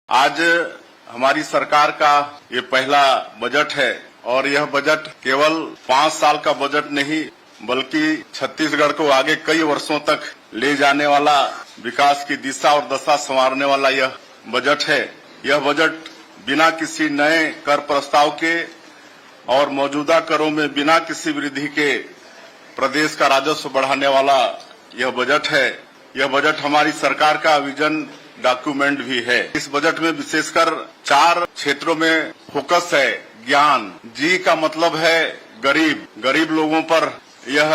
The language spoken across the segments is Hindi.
आज हमारी सरकार का ये पहला बजट है और यह बजट केवल 5 साल का बजट नहीं बल्कि छत्तीसगढ़ को आगे कई वर्षों तक ले जाने वाला, विकास की दिशा और दशा संवारने वाला यह बजट है। यह बजट बिना किसी नए कर प्रस्ताव के और मौजूदा करों में बिना किसी वृद्धि के प्रदेश का राजस्व बढ़ाने वाला यह बजट है। यह बजट हमारी सरकार का विजन डॉक्यूमेंट भी है। इस बजट में विशेषकर 4 क्षेत्रों में फोकस है। ज्ञान, जी का मतलब है गरीब लोगों पर यह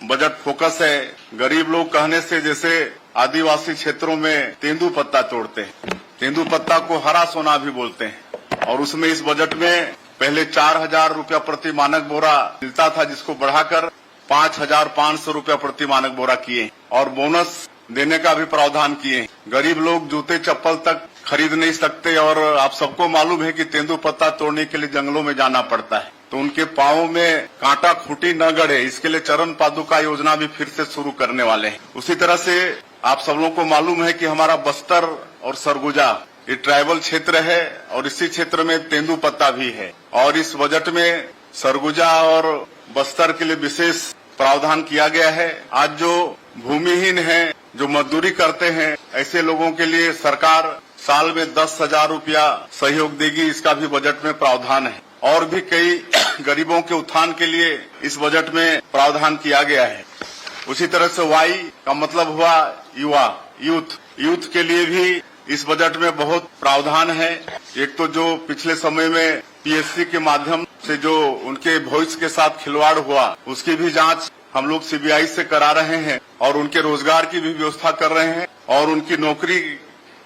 बजट फोकस है। गरीब लोग कहने से जैसे आदिवासी क्षेत्रों में तेंदुपत्ता तोड़ते हैं, तेंदुपत्ता को हरा सोना भी बोलते हैं। और उसमें इस बजट में पहले 4,000 रुपया प्रति मानक बोरा मिलता था, जिसको बढ़ाकर 5,500 रुपया प्रति मानक बोरा किए और बोनस देने का भी प्रावधान किए। गरीब लोग जूते चप्पल तक खरीद नहीं सकते और आप सबको मालूम है कि तेंदुपत्ता तोड़ने के लिए जंगलों में जाना पड़ता है, तो उनके पांवों में कांटा खूंटी न गड़े, इसके लिए चरण पादुका योजना भी फिर से शुरू करने वाले हैं। उसी तरह से आप सब लोगों को मालूम है कि हमारा बस्तर और सरगुजा ये ट्राइबल क्षेत्र है और इसी क्षेत्र में तेंदुपत्ता भी है और इस बजट में सरगुजा और बस्तर के लिए विशेष प्रावधान किया गया है। आज जो भूमिहीन हैं, जो मजदूरी करते हैं, ऐसे लोगों के लिए सरकार साल में 10,000 रुपया सहयोग देगी, इसका भी बजट में प्रावधान है। और भी कई गरीबों के उत्थान के लिए इस बजट में प्रावधान किया गया है। उसी तरह से वाई का मतलब हुआ युवा, यूथ के लिए भी इस बजट में बहुत प्रावधान है। एक तो जो पिछले समय में पीएससी के माध्यम से जो उनके भविष्य के साथ खिलवाड़ हुआ, उसकी भी जांच हम लोग सीबीआई से करा रहे हैं और उनके रोजगार की भी व्यवस्था कर रहे हैं और उनकी नौकरी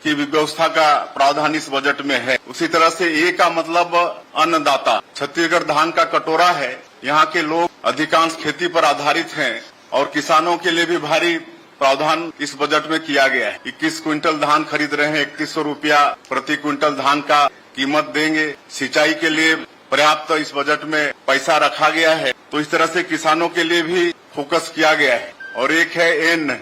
की भी व्यवस्था का प्रावधान इस बजट में है। उसी तरह से ए का मतलब अन्नदाता, छत्तीसगढ़ धान का कटोरा है। यहाँ के लोग अधिकांश खेती पर आधारित हैं और किसानों के लिए भी भारी प्रावधान इस बजट में किया गया है। 21 क्विंटल धान खरीद रहे हैं, 3100 रुपया प्रति क्विंटल धान का कीमत देंगे। सिंचाई के लिए पर्याप्त इस बजट में पैसा रखा गया है, तो इस तरह से किसानों के लिए भी फोकस किया गया है। और एक है एन,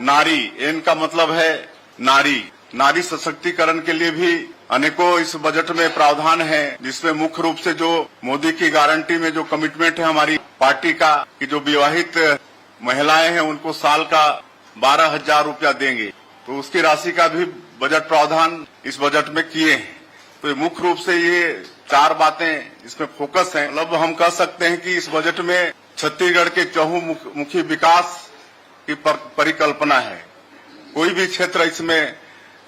नारी, एन का मतलब है नारी सशक्तिकरण के लिए भी अनेकों इस बजट में प्रावधान है, जिसमें मुख्य रूप से जो मोदी की गारंटी में जो कमिटमेंट है हमारी पार्टी का कि जो विवाहित महिलाएं हैं उनको साल का 12,000 रुपया देंगे, तो उसकी राशि का भी बजट प्रावधान इस बजट में किए हैं। तो मुख्य रूप से ये 4 बातें इसमें फोकस है। मतलब हम कह सकते हैं कि इस बजट में छत्तीसगढ़ के चहुमुखी विकास की परिकल्पना है। कोई भी क्षेत्र इसमें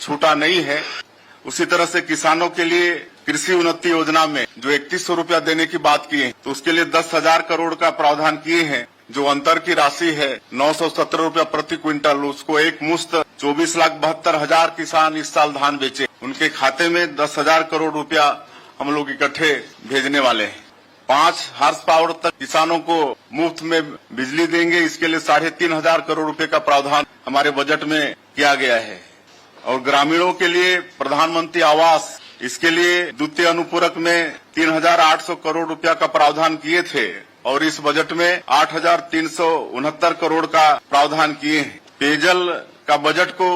छूटा नहीं है। उसी तरह से किसानों के लिए कृषि उन्नति योजना में जो 3100 रुपया देने की बात की है, तो उसके लिए 10,000 करोड़ का प्रावधान किए हैं। जो अंतर की राशि है 917 रुपया प्रति क्विंटल, उसको एक मुश्त 24,72,000 किसान इस साल धान बेचे, उनके खाते में 10,000 करोड़ रुपया हम लोग इकट्ठे भेजने वाले हैं। 5 हार्स पावर तक किसानों को मुफ्त में बिजली देंगे, इसके लिए 3,500 करोड़ रुपए का प्रावधान हमारे बजट में किया गया है। और ग्रामीणों के लिए प्रधानमंत्री आवास, इसके लिए द्वितीय अनुपूरक में 3,800 करोड़ रुपया का प्रावधान किए थे और इस बजट में 8,369 करोड़ का प्रावधान किए हैं। पेयजल का बजट को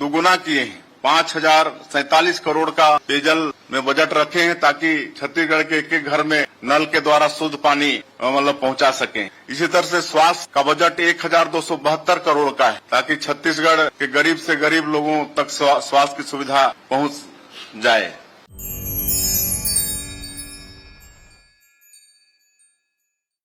दुगुना किए हैं, 5,047 करोड़ का पेयजल में बजट रखे हैं ताकि छत्तीसगढ़ के एक घर में नल के द्वारा शुद्ध पानी मतलब पहुंचा सकें। इसी तरह से स्वास्थ्य का बजट 1,272 करोड़ का है ताकि छत्तीसगढ़ के गरीब से गरीब लोगों तक स्वास्थ्य की सुविधा पहुंच जाए।